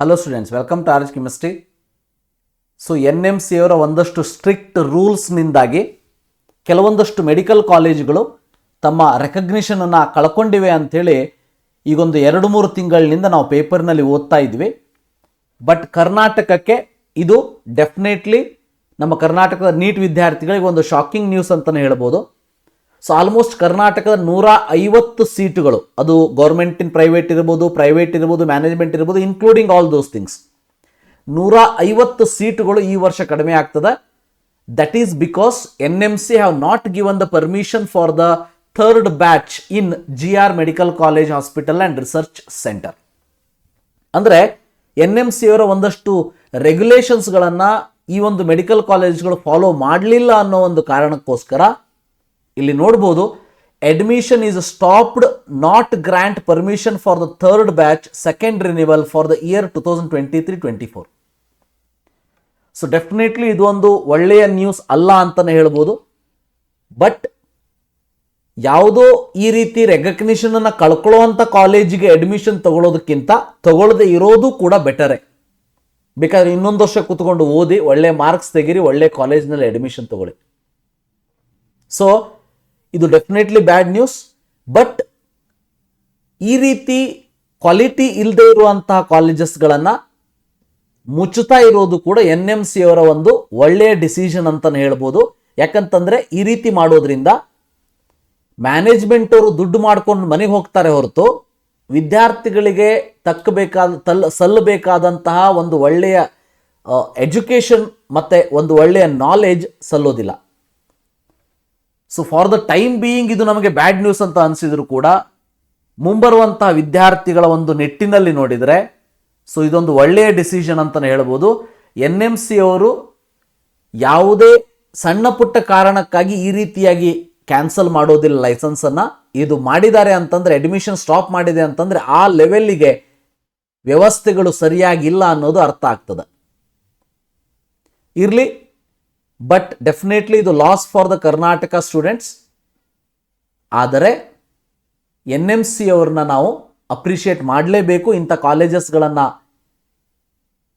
Hello students, welcome to org chemistry. So NMC ಅವರ ಒಂದಷ್ಟು strict ರೂಲ್ಸ್ನಿಂದಾಗಿ ಕೆಲವೊಂದಷ್ಟು ಮೆಡಿಕಲ್ ಕಾಲೇಜುಗಳು ತಮ್ಮ ರೆಕಗ್ನಿಷನನ್ನು ಕಳ್ಕೊಂಡಿವೆ ಅಂಥೇಳಿ ಈಗೊಂದು 2-3 ತಿಂಗಳಿನಿಂದ ನಾವು ಪೇಪರ್ನಲ್ಲಿ ಓದ್ತಾ ಇದ್ವಿ. ಬಟ್ ಕರ್ನಾಟಕಕ್ಕೆ ಇದು ಡೆಫಿನೆಟ್ಲಿ ನಮ್ಮ ಕರ್ನಾಟಕದ ನೀಟ್ ವಿದ್ಯಾರ್ಥಿಗಳಿಗೆ ಒಂದು ಶಾಕಿಂಗ್ ನ್ಯೂಸ್ ಅಂತಲೇ ಹೇಳ್ಬೋದು. ಸೊ ಆಲ್ಮೋಸ್ಟ್ ಕರ್ನಾಟಕದ 150 ಸೀಟುಗಳು, ಅದು ಗೌರ್ಮೆಂಟ್ ಇನ್ ಪ್ರೈವೇಟ್ ಇರ್ಬೋದು, ಮ್ಯಾನೇಜ್ಮೆಂಟ್ ಇರ್ಬೋದು, ಇನ್ಕ್ಲೂಡಿಂಗ್ ಆಲ್ ದೋಸ್ ಥಿಂಗ್ಸ್, 150 ಸೀಟುಗಳು ಈ ವರ್ಷ ಕಡಿಮೆ ಆಗ್ತದೆ. That is because NMC have not given the permission for the third batch in GR medical college hospital and research centre. ಅಂದರೆ NMC ಅವರ ಒಂದಷ್ಟು ರೆಗ್ಯುಲೇಷನ್ಸ್ಗಳನ್ನು ಈ ಒಂದು ಮೆಡಿಕಲ್ ಕಾಲೇಜ್ಗಳು ಫಾಲೋ ಮಾಡಲಿಲ್ಲ ಅನ್ನೋ ಒಂದು ಕಾರಣಕ್ಕೋಸ್ಕರ ಇಲ್ಲಿ ನೋಡ್ಬೋದು, admission is stopped, not grant permission for the third batch second renewal for the year 2023-24. So definitely ಇದು ಒಂದು ಒಳ್ಳೆಯ ನ್ಯೂಸ್ ಅಲ್ಲ ಅಂತಲೇ ಹೇಳ್ಬೋದು. ಬಟ್ ಯಾವುದೋ ಈ ರೀತಿ ರೆಕಗ್ನಿಷನ್ ಅನ್ನು ಕಳ್ಕೊಳ್ಳುವಂಥ ಕಾಲೇಜಿಗೆ ಅಡ್ಮಿಷನ್ ತಗೊಳ್ಳೋದಕ್ಕಿಂತ ತಗೊಳ್ಳದೆ ಇರೋದು ಕೂಡ ಬೆಟರೇ. ಬೇಕಾದ್ರೆ ಇನ್ನೊಂದು ವರ್ಷ ಕೂತ್ಕೊಂಡು ಓದಿ, ಒಳ್ಳೆ ಮಾರ್ಕ್ಸ್ ತೆಗೀರಿ, ಒಳ್ಳೆ ಕಾಲೇಜ್ನಲ್ಲಿ ಅಡ್ಮಿಷನ್ ತಗೊಳ್ಳಿ. ಸೊ ಇದು ಡೆಫಿನೆಟ್ಲಿ ಬ್ಯಾಡ್ ನ್ಯೂಸ್. ಬಟ್ ಈ ರೀತಿ ಕ್ವಾಲಿಟಿ ಇಲ್ಲದೆ ಇರುವಂತಹ ಕಾಲೇಜಸ್ಗಳನ್ನು ಮುಚ್ಚುತ್ತಾ ಇರೋದು ಕೂಡ NMC ಅವರ ಒಂದು ಒಳ್ಳೆಯ ಡಿಸಿಷನ್ ಅಂತಲೇ ಹೇಳ್ಬೋದು. ಯಾಕಂತಂದರೆ ಈ ರೀತಿ ಮಾಡೋದ್ರಿಂದ ಮ್ಯಾನೇಜ್ಮೆಂಟ್ ಅವರು ದುಡ್ಡು ಮಾಡ್ಕೊಂಡು ಮನೆಗೆ ಹೋಗ್ತಾರೆ ಹೊರತು ವಿದ್ಯಾರ್ಥಿಗಳಿಗೆ ಸಲ್ಲಬೇಕಾದಂತಹ ಒಂದು ಒಳ್ಳೆಯ ಎಜುಕೇಷನ್ ಮತ್ತು ಒಂದು ಒಳ್ಳೆಯ ನಾಲೆಜ್ ಸಲ್ಲೋದಿಲ್ಲ. So for the time being ಇದು ನಮಗೆ ಬ್ಯಾಡ್ ನ್ಯೂಸ್ ಅಂತ ಅನಿಸಿದ್ರು ಕೂಡ ಮುಂಬರುವಂತಹ ವಿದ್ಯಾರ್ಥಿಗಳ ಒಂದು ನಿಟ್ಟಿನಲ್ಲಿ ನೋಡಿದರೆ ಸೊ ಇದೊಂದು ಒಳ್ಳೆಯ ಡಿಸಿಷನ್ ಅಂತಲೇ ಹೇಳ್ಬೋದು. NMC ಅವರು ಯಾವುದೇ ಸಣ್ಣ ಪುಟ್ಟ ಕಾರಣಕ್ಕಾಗಿ ಈ ರೀತಿಯಾಗಿ ಕ್ಯಾನ್ಸಲ್ ಮಾಡೋದಿಲ್ಲ ಲೈಸೆನ್ಸನ್ನು. ಇದು ಮಾಡಿದ್ದಾರೆ ಅಂತಂದರೆ, ಅಡ್ಮಿಷನ್ ಸ್ಟಾಪ್ ಮಾಡಿದೆ ಅಂತಂದರೆ ಆ ಲೆವೆಲ್ಲಿಗೆ ವ್ಯವಸ್ಥೆಗಳು ಸರಿಯಾಗಿಲ್ಲ ಅನ್ನೋದು ಅರ್ಥ ಆಗ್ತದೆ. ಇರಲಿ, ಬಟ್ ಡೆಫಿನೆಟ್ಲಿ ಇದು loss for the Karnataka students. ಆದರೆ NMC ಅವ್ರನ್ನ ನಾವು ಅಪ್ರಿಷಿಯೇಟ್ ಮಾಡಲೇಬೇಕು. ಇಂಥ ಕಾಲೇಜಸ್ಗಳನ್ನು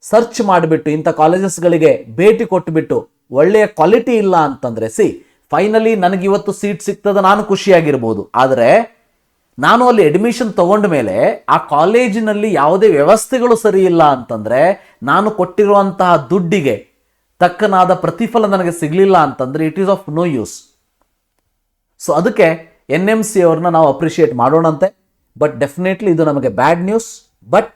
ಸರ್ಚ್ ಮಾಡಿಬಿಟ್ಟು, ಇಂಥ ಕಾಲೇಜಸ್ಗಳಿಗೆ ಭೇಟಿ ಕೊಟ್ಟುಬಿಟ್ಟು ಒಳ್ಳೆಯ ಕ್ವಾಲಿಟಿ ಇಲ್ಲ ಅಂತಂದರೆ, ಫೈನಲಿ ನನಗಿವತ್ತು ಸೀಟ್ ಸಿಗ್ತದೆ, ನಾನು ಖುಷಿಯಾಗಿರ್ಬೋದು. ಆದರೆ ನಾನು ಅಲ್ಲಿ ಅಡ್ಮಿಷನ್ ತಗೊಂಡ ಮೇಲೆ ಆ ಕಾಲೇಜಿನಲ್ಲಿ ಯಾವುದೇ ವ್ಯವಸ್ಥೆಗಳು ಸರಿ ಇಲ್ಲ ಅಂತಂದರೆ, ನಾನು ಕೊಟ್ಟಿರುವಂತಹ ದುಡ್ಡಿಗೆ ತಕ್ಕನಾದ ಪ್ರತಿಫಲ ನನಗೆ ಸಿಗಲಿಲ್ಲ ಅಂತಂದರೆ it is of no use. So ಅದಕ್ಕೆ NMC ಅವ್ರನ್ನ ನಾವು ಅಪ್ರಿಷಿಯೇಟ್ ಮಾಡೋಣಂತೆ. ಬಟ್ ಡೆಫಿನೆಟ್ಲಿ ಇದು ನಮಗೆ ಬ್ಯಾಡ್ ನ್ಯೂಸ್. ಬಟ್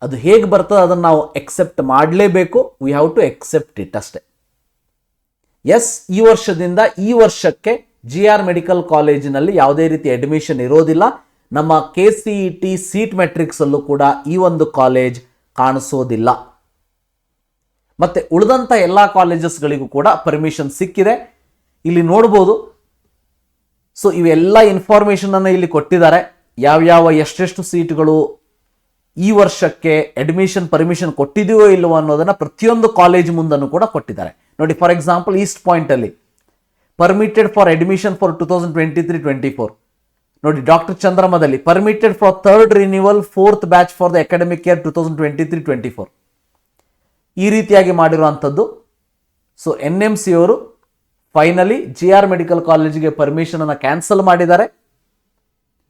ಅದು ಹೇಗೆ ಬರ್ತದೆ ಅದನ್ನು ನಾವು ಎಕ್ಸೆಪ್ಟ್ ಮಾಡಲೇಬೇಕು. We have to accept it ಅಷ್ಟೇ. ಎಸ್, ಈ ವರ್ಷದಿಂದ ಈ ವರ್ಷಕ್ಕೆ GR ಮೆಡಿಕಲ್ ಕಾಲೇಜಿನಲ್ಲಿ ಯಾವುದೇ ರೀತಿ ಅಡ್ಮಿಷನ್ ಇರೋದಿಲ್ಲ. ನಮ್ಮ KCET ಸೀಟ್ ಮೆಟ್ರಿಕ್ಸಲ್ಲೂ ಕೂಡ ಈ ಒಂದು ಕಾಲೇಜ್ ಕಾಣಿಸೋದಿಲ್ಲ. ಮತ್ತು ಉಳಿದಂಥ ಎಲ್ಲ ಕಾಲೇಜಸ್ಗಳಿಗೂ ಕೂಡ ಪರ್ಮಿಷನ್ ಸಿಕ್ಕಿದೆ. ಇಲ್ಲಿ ನೋಡ್ಬೋದು. ಸೊ ಇವೆಲ್ಲ ಇನ್ಫಾರ್ಮೇಷನನ್ನು ಇಲ್ಲಿ ಕೊಟ್ಟಿದ್ದಾರೆ. ಯಾವ್ಯಾವ ಎಷ್ಟೆಷ್ಟು ಸೀಟ್ಗಳು ಈ ವರ್ಷಕ್ಕೆ ಅಡ್ಮಿಷನ್ ಪರ್ಮಿಷನ್ ಕೊಟ್ಟಿದೆಯೋ ಇಲ್ಲವೋ ಅನ್ನೋದನ್ನು ಪ್ರತಿಯೊಂದು ಕಾಲೇಜ್ ಮುಂದನ್ನು ಕೂಡ ಕೊಟ್ಟಿದ್ದಾರೆ. ನೋಡಿ, ಫಾರ್ ಎಕ್ಸಾಂಪಲ್ ಈಸ್ಟ್ ಪಾಯಿಂಟಲ್ಲಿ ಪರ್ಮಿಟೆಡ್ ಫಾರ್ ಅಡ್ಮಿಷನ್ ಫಾರ್ 2023-24. ನೋಡಿ, ಡಾಕ್ಟರ್ ಚಂದ್ರಮದಲ್ಲಿ permitted for third renewal fourth batch for the academic year 2023-24. ಈ ರೀತಿಯಾಗಿ ಮಾಡಿರುವಂಥದ್ದು. ಸೊ NMC ಅವರು ಫೈನಲಿ GR ಮೆಡಿಕಲ್ ಕಾಲೇಜಿಗೆ ಪರ್ಮಿಷನನ್ನು ಕ್ಯಾನ್ಸಲ್ ಮಾಡಿದ್ದಾರೆ.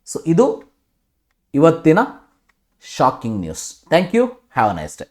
ಸೊ ಇದು ಇವತ್ತಿನ shocking news. Thank you. Have a nice day.